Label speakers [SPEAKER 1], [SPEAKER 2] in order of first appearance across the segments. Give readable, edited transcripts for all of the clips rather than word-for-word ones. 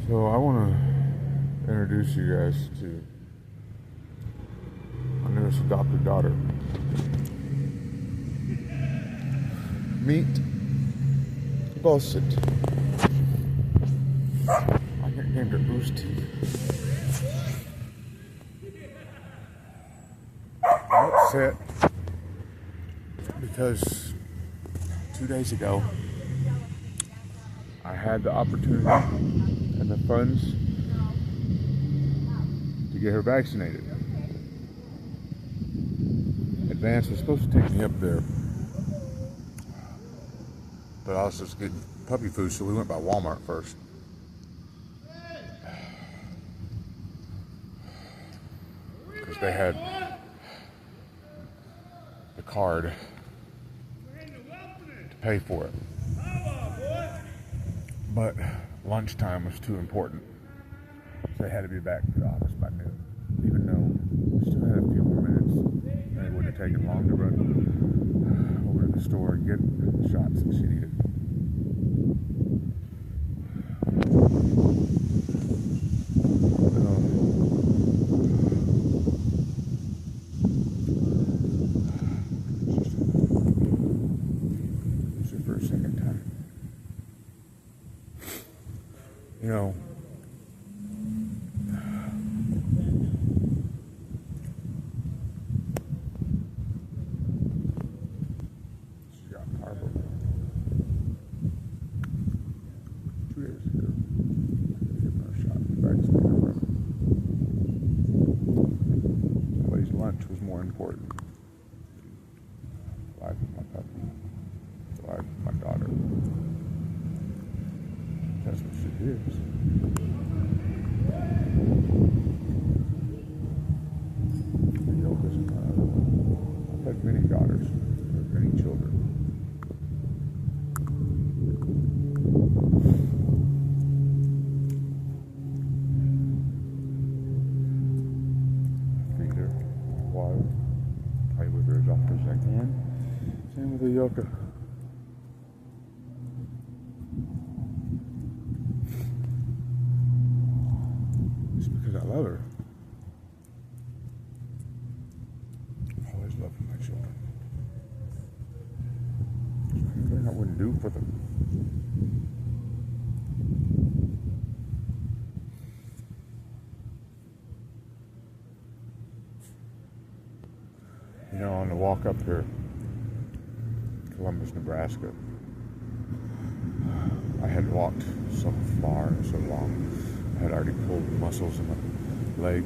[SPEAKER 1] So I want to introduce you guys to my newest adopted daughter. Meet Bosset. I named her Boosty. I'm upset because 2 days ago I had the opportunity and the funds to get her vaccinated. Advance was supposed to take me up there, but I was just getting puppy food, so we went by Walmart first. Because they had the card to pay for it. But lunchtime was too important, so they had to be back to the office by noon. Even though we still had a few more minutes, and it wouldn't have taken long to run over to the store and get the shots that she needed. For a second time. You know, she got Harvard 2 days ago. Give her a shot. Vaccinated. Somebody's lunch was more important. The life of my puppy. The life of my daughter. That's what she is. I've had many daughters, many children. Feed her, water, play with her as often as I can. Same with the Yoka. I love her. I've always loved my children. There's nothing I wouldn't do for them. You know, on the walk up here, Columbus, Nebraska, I had walked so far and so long. I had already pulled the muscles in my leg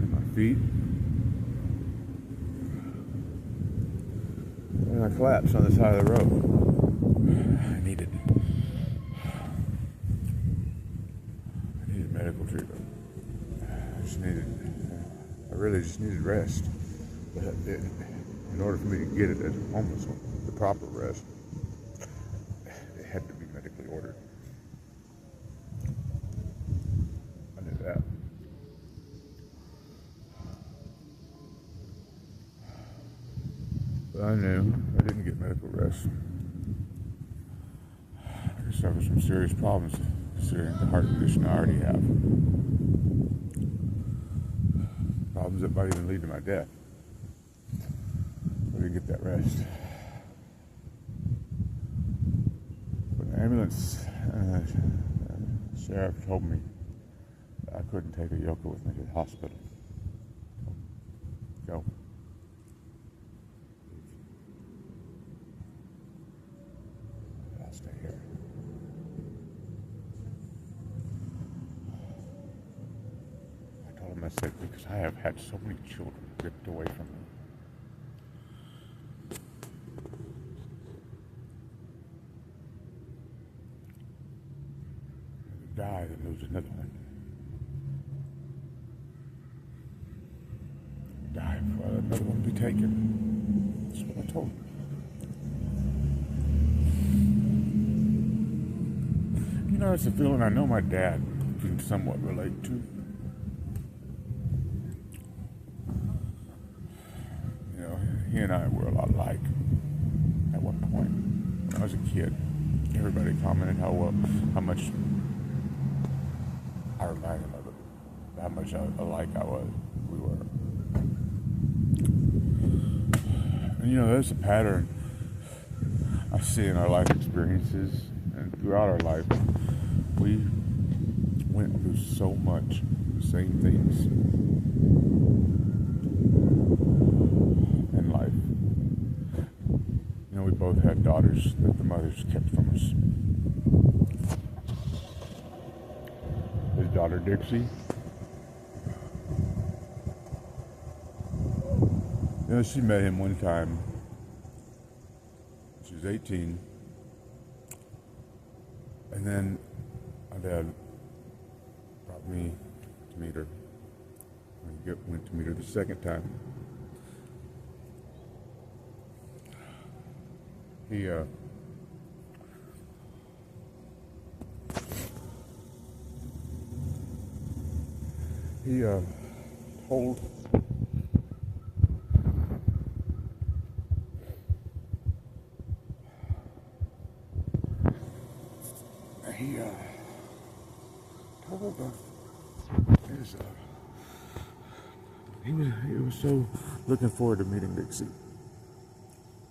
[SPEAKER 1] and my feet. And I collapsed on the side of the road. I needed medical treatment. I really just needed rest. But in order for me to get it at almost the proper rest, it had to be medically ordered. That. But I knew I didn't get medical rest. I could suffer some serious problems considering the heart condition I already have. Problems that might even lead to my death. I didn't get that rest. When the ambulance sheriff told me I couldn't take a Yoka with me to the hospital. Go. I'll stay here. I told him, I said, because I have had so many children ripped away from me. Die, then lose another one. Die before another one be taken. That's what I told him. You know, it's a feeling I know my dad can somewhat relate to. You know, he and I were a lot alike at one point when I was a kid. He everybody commented how much I reminded them of it, how much alike we were. And there's a pattern I see in our life experiences, and throughout our life, we went through so much the same things in life. We both had daughters that the mothers kept from us. His daughter Dixie, she met him one time. She was 18, and then my dad brought me to meet her. We went to meet her the second time. He told he was so looking forward to meeting Dixie,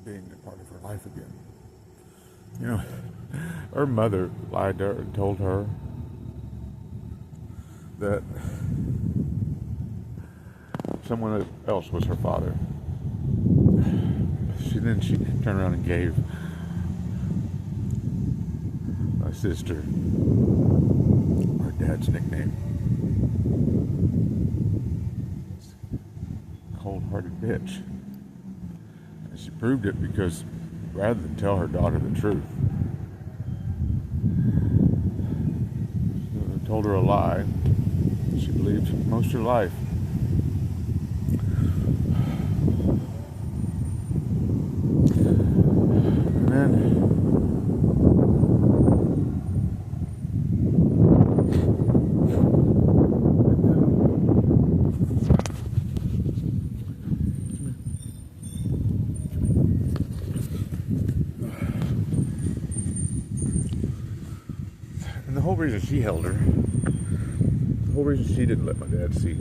[SPEAKER 1] being a part of her life again. Her mother lied to her and told her that someone else was her father. She turned around and gave my sister her dad's nickname. Cold-hearted bitch. And she proved it because rather than tell her daughter the truth, she told her a lie she believed most of her life. And then the whole reason she held her, the whole reason she didn't let my dad see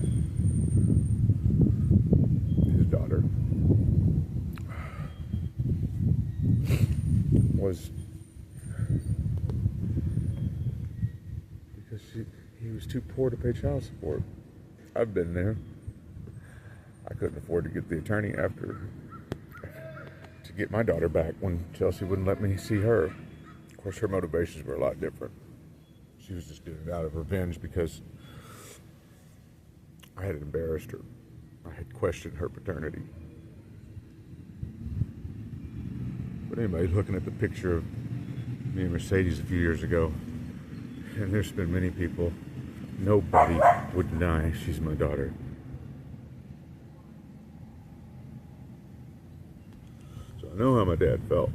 [SPEAKER 1] his daughter was because he was too poor to pay child support. I've been there. I couldn't afford to get the attorney to get my daughter back when Chelsea wouldn't let me see her. Of course, her motivations were a lot different. She was just doing it out of revenge because I had embarrassed her. I had questioned her paternity. But anyway, looking at the picture of me and Mercedes a few years ago, and there's been many people, nobody would deny she's my daughter. So I know how my dad felt.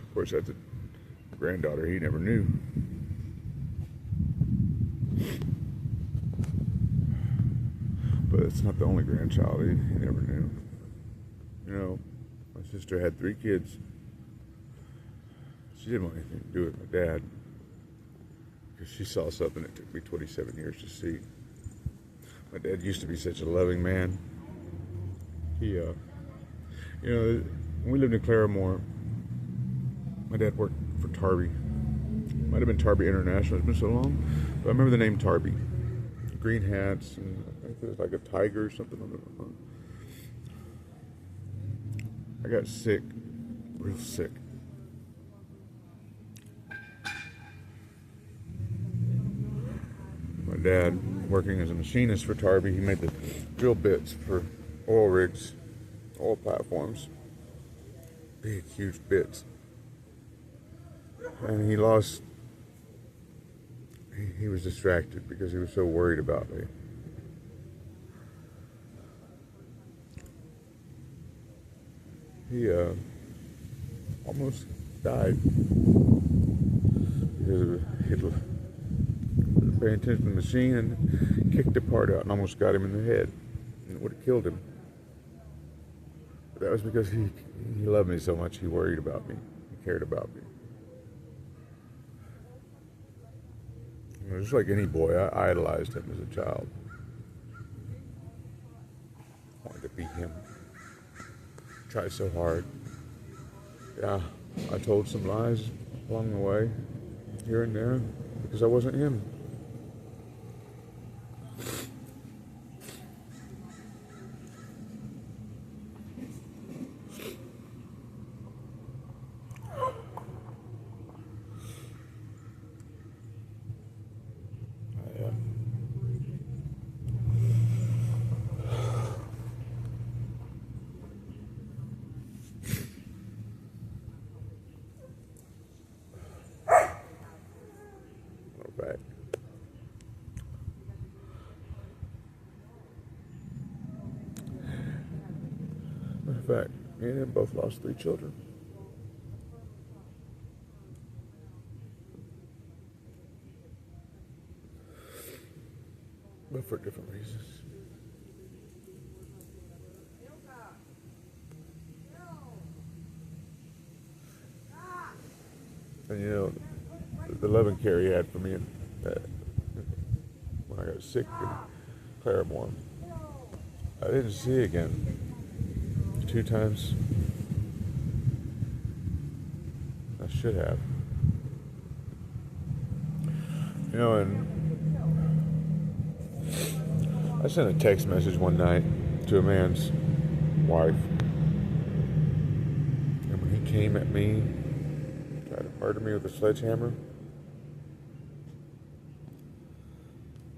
[SPEAKER 1] Of course, that's a granddaughter he never knew. But it's not the only grandchild he never knew. My sister had 3 kids. She didn't want anything to do with my dad because she saw something that took me 27 years to see. My dad used to be such a loving man. He, when we lived in Claremore, my dad worked for Tarby. Might have been Tarby International. It's been so long. But I remember the name Tarby. Green hats, and I think there was like a tiger or something on the front. I got sick, real sick. My dad, working as a machinist for Tarby, he made the drill bits for oil rigs, oil platforms. Big, huge bits. And he was distracted because he was so worried about me. He almost died because he wasn't paying attention to the machine and kicked the part out and almost got him in the head, and it would have killed him. But that was because he He loved me so much, he worried about me. He cared about me. You know, just like any boy, I idolized him as a child. I wanted to be him. Tried so hard. Yeah, I told some lies along the way, here and there, because I wasn't him. Back. Matter of fact, me and him both lost 3 children. But for different reasons. And you know, the love and care he had for me when I got sick in Claremore, I didn't see again 2 times. I should have. You know, and I sent a text message one night to a man's wife, and when he came at me, tried to murder me with a sledgehammer,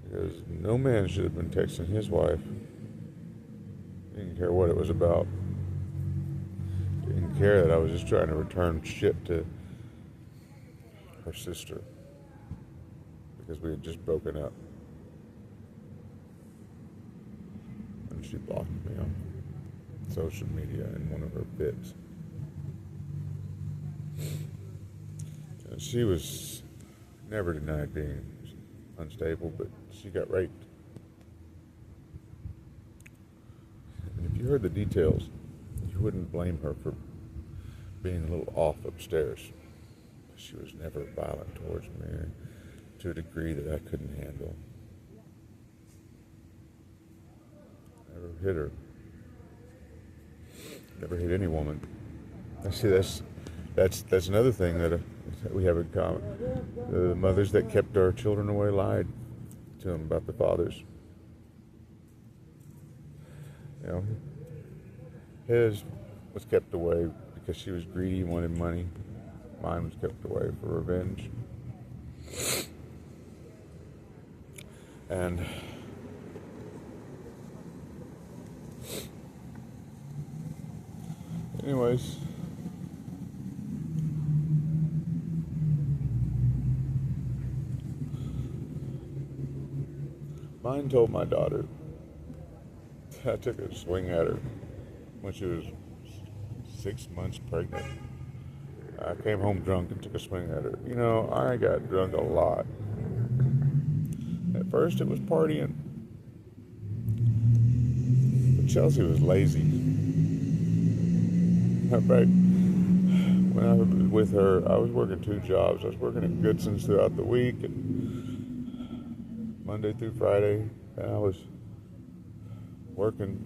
[SPEAKER 1] because no man should have been texting his wife. Didn't care what it was about. Didn't care that I was just trying to return shit to her sister because we had just broken up. And she blocked me on social media in one of her fits. And she was never denied being unstable, but she got raped. And if you heard the details, you wouldn't blame her for being a little off upstairs. She was never violent towards me to a degree that I couldn't handle. Never hit her. Never hit any woman. I see that's another thing that we have in common. The mothers that kept our children away lied to them about the fathers. You know, his was kept away because she was greedy and wanted money. Mine was kept away for revenge. And anyways, mine told my daughter I took a swing at her when she was 6 months pregnant. I came home drunk and took a swing at her. You know, I got drunk a lot. At first it was partying. But Chelsea was lazy. In fact, when I was with her, I was working 2 jobs. I was working at Goodson's throughout the week, and Monday through Friday, and I was working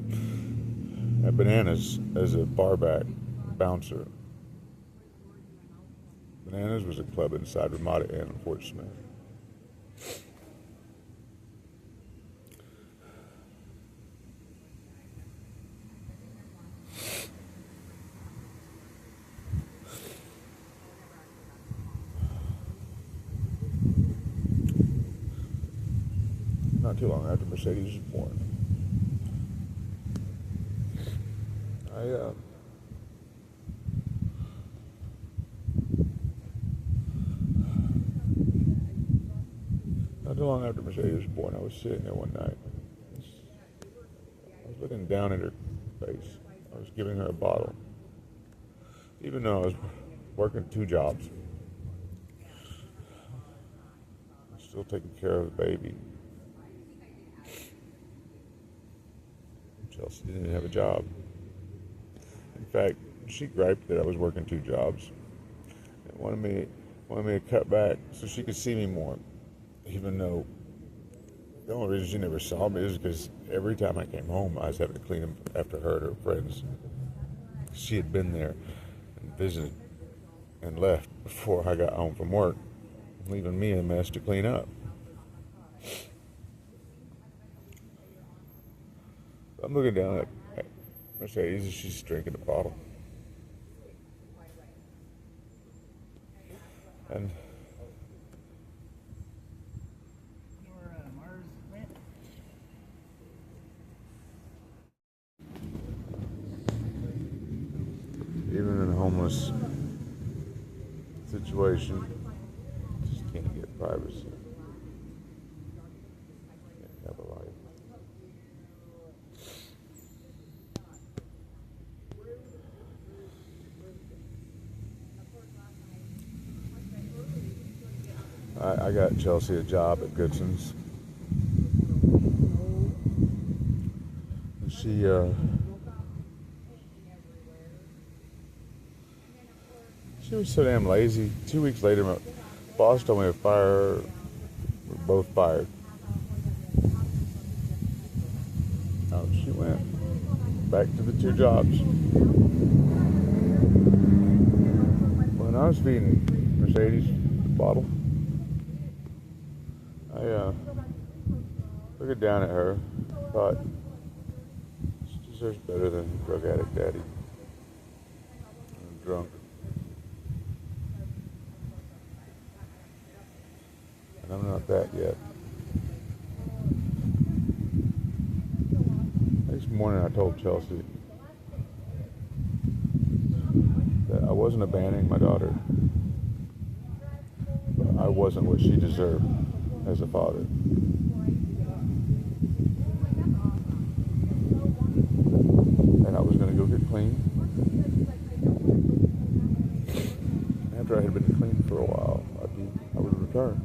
[SPEAKER 1] at Bananas as a barback bouncer. Bananas was a club inside Ramada Inn in Fort Smith. Not too long after Mercedes was born, not too long after Mercedes was born, I was sitting there one night. I was looking down at her face. I was giving her a bottle. Even though I was working 2 jobs, I was still taking care of the baby. Chelsea didn't even have a job. In fact, she griped that I was working 2 jobs. And wanted me to cut back so she could see me more, even though the only reason she never saw me is because every time I came home, I was having to clean up after her and her friends. She had been there and visited and left before I got home from work, leaving me a mess to clean up. I'm looking down at Mercedes as she's drinking a bottle. And even in a homeless situation, just can't get privacy. Can't have a life. I got Chelsea a job at Goodson's. She was so damn lazy. 2 weeks later, my boss told me to fire her. We're both fired. Out she went. Back to the 2 jobs. When I was feeding Mercedes the bottle, I looked down at her, thought, she deserves better than drug addict daddy. I'm drunk. And I'm not that yet. Next morning I told Chelsea that I wasn't abandoning my daughter, but I wasn't what she deserved as a father. And I was going to go get clean. After I had been clean for a while, I would return.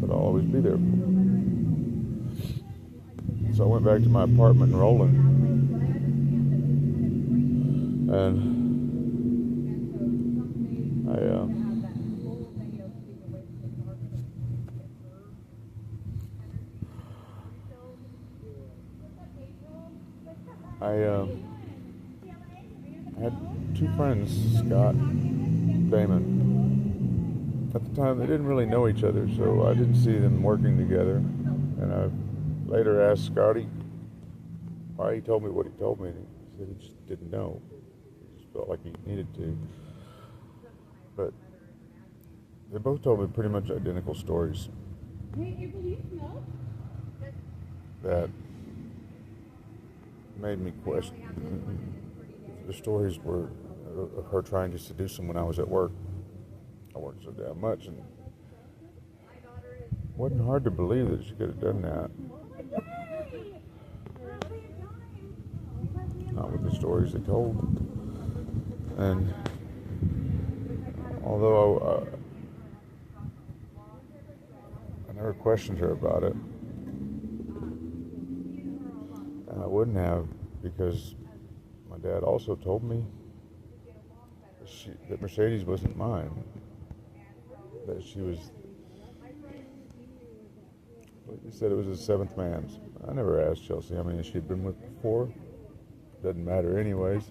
[SPEAKER 1] But I'll always be there. So I went back to my apartment in Roland. And I had 2 friends, Scott, Damon. At the time, they didn't really know each other, so I didn't see them working together. And I later asked Scotty why he told me what he told me. And he said he just didn't know. He just felt like he needed to. But they both told me pretty much identical stories. That made me question. The stories were of her trying to seduce him when I was at work. I worked so damn much, and it wasn't hard to believe that she could have done that. Not with the stories they told. And although I never questioned her about it, and I wouldn't have, because my dad also told me that Mercedes wasn't mine. That she was, like you said, it was his 7th man's. I never asked Chelsea how many she'd been with before. Doesn't matter anyways.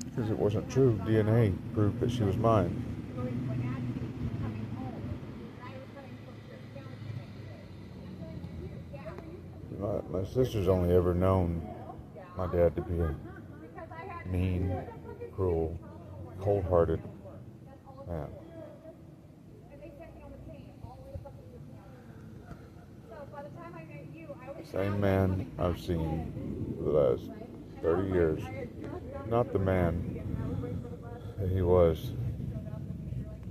[SPEAKER 1] Because it wasn't true. DNA proved that she was mine. My sister's only ever known my dad to be a mean, cruel, cold-hearted man. Same man I've seen for the last 30 years. Not the man that he was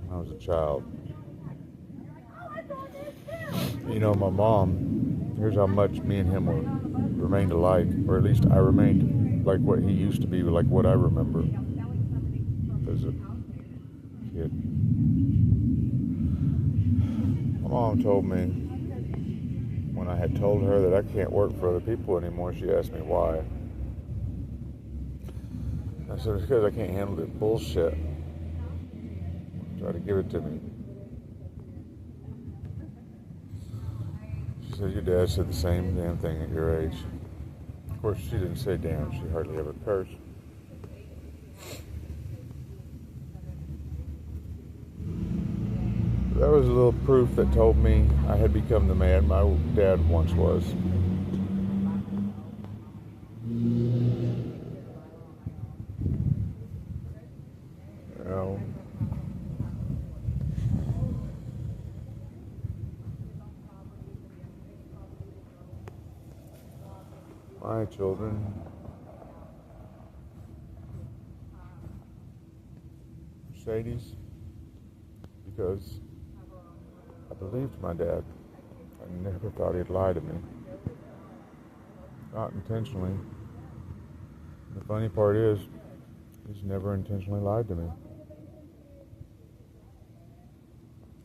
[SPEAKER 1] when I was a child. You know, my mom, here's how much me and him remained alike, or at least I remained like what he used to be, like what I remember as a kid. My mom told me when I had told her that I can't work for other people anymore, she asked me why. I said, it's because I can't handle the bullshit. Try to give it to me. She said, your dad said the same damn thing at your age. Of course, she didn't say damn. She hardly ever cursed. That was a little proof that told me I had become the man my dad once was. You know, my children, Mercedes, because I believed my dad. I never thought he'd lie to me. Not intentionally. The funny part is, he's never intentionally lied to me.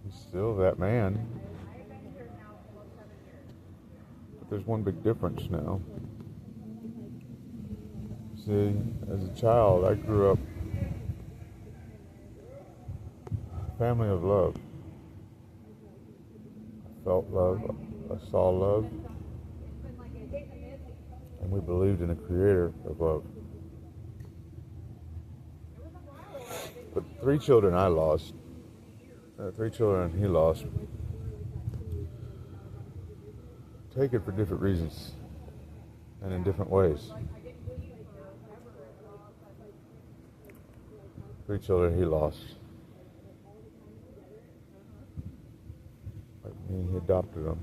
[SPEAKER 1] He's still that man. But there's one big difference now. See, as a child, I grew up a family of love. I felt love, I saw love, and we believed in a creator of love. But 3 children I lost, 3 children he lost, taken for different reasons and in different ways. 3 children he lost. Like me, he adopted them.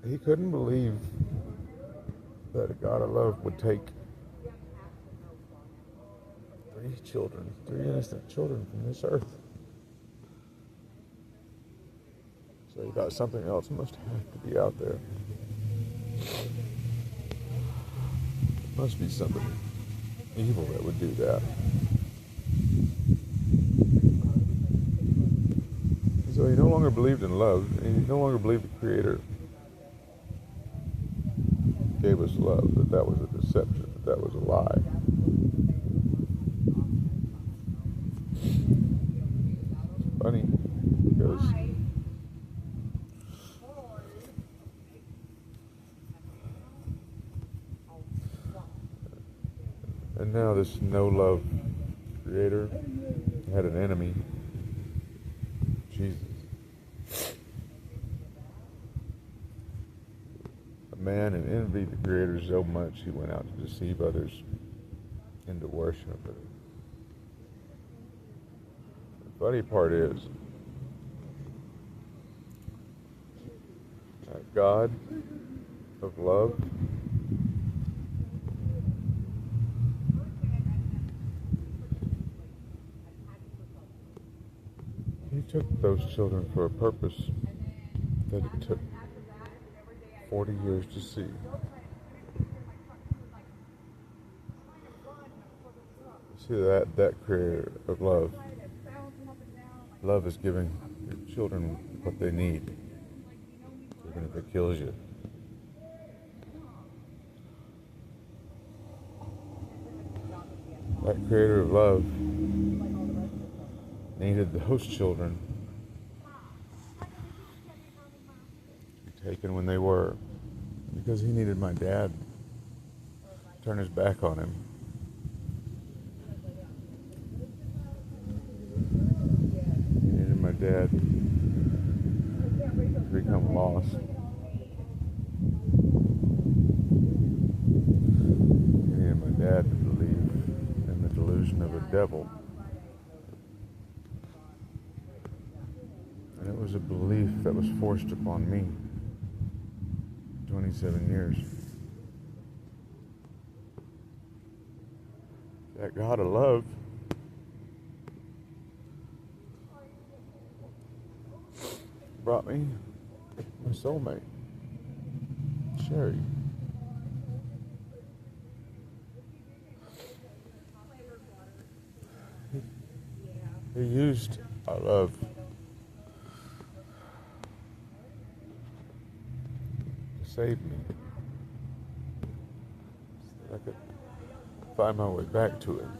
[SPEAKER 1] He couldn't believe that a God of love would take 3 children, 3 innocent children from this earth. So he thought something else must have to be out there. Must be somebody evil that would do that. So he no longer believed in love. He no longer believed the Creator gave us love, that was a deception, that was a lie. It's funny because and now this no love Creator had an enemy, Jesus. Man and envied the Creator so much he went out to deceive others into worship. The funny part is that God of love he took those children for a purpose that it took 40 years to see. See that Creator of love. Love is giving your children what they need, even if it kills you. That Creator of love needed those children taken when they were, because he needed my dad to turn his back on him. He needed my dad to become lost. He needed my dad to believe in the delusion of a devil. And it was a belief that was forced upon me. 27 years. That God of love brought me my soulmate, Sherry. He used our love to save me, so that I could find my way back to him.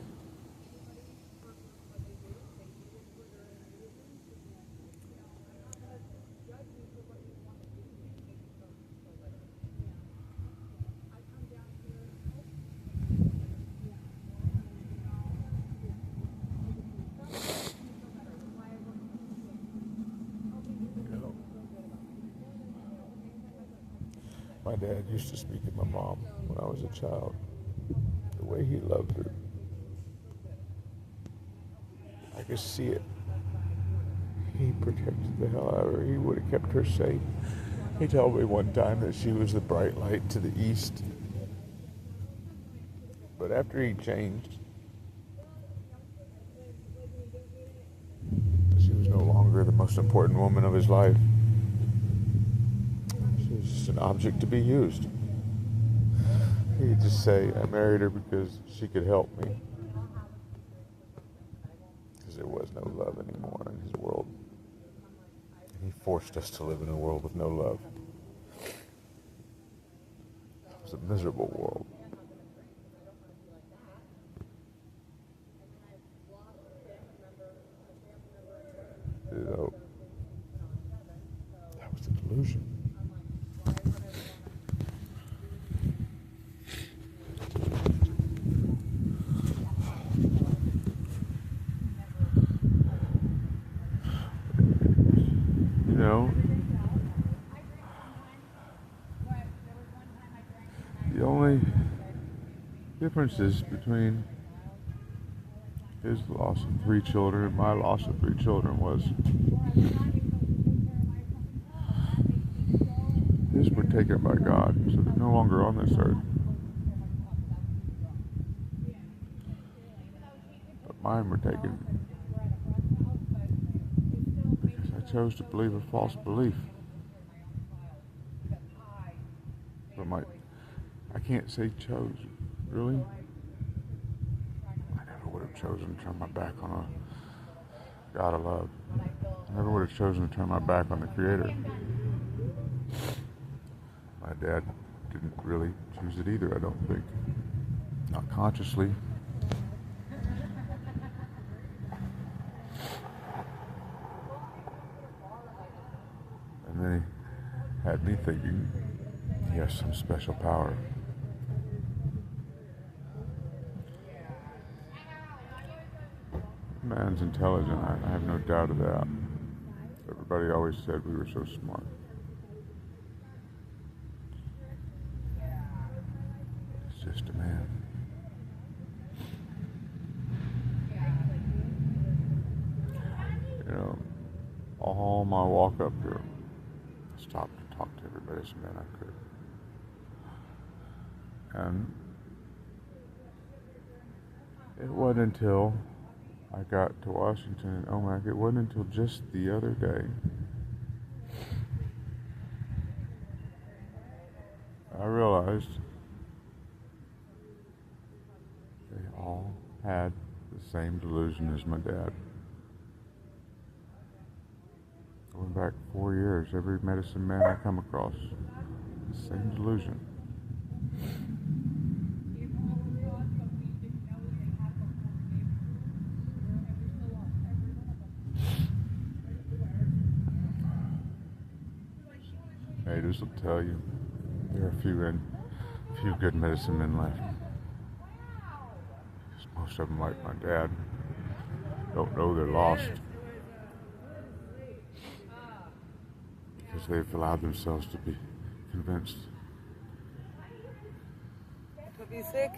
[SPEAKER 1] You know, my dad used to speak of my mom when I was a child. The way he loved her, I could see it. He protected the hell out of her. He would have kept her safe. He told me one time that she was the bright light to the east. But after he changed, she was no longer the most important woman of his life. She was just an object to be used. He'd just say, I married her because she could help me. Because there was no love anymore in his world. And he forced us to live in a world with no love. It was a miserable world. You know, that was the delusion. You know, the only differences between his loss of 3 children and my loss of 3 children was his were taken by God, so they're no longer on this earth. But mine were taken because I chose to believe a false belief. But I can't say chose, really. I never would have chosen to turn my back on a God of love. I never would have chosen to turn my back on the Creator. My dad didn't really choose it either, I don't think. Not consciously. And then he had me thinking he has some special power. Man's intelligent, I have no doubt of that. Everybody always said we were so smart. He's just a man. You know, all my walk up here, I stopped to talk to everybody as man I could. And it wasn't until I got to Washington and Omak, it wasn't until just the other day I realized they all had the same delusion as my dad. Going back 4 years, every medicine man I come across, the same delusion. Haters will tell you there are a few good medicine men left. Most of them, like my dad, don't know they're lost because they've allowed themselves to be convinced.
[SPEAKER 2] Could be sick.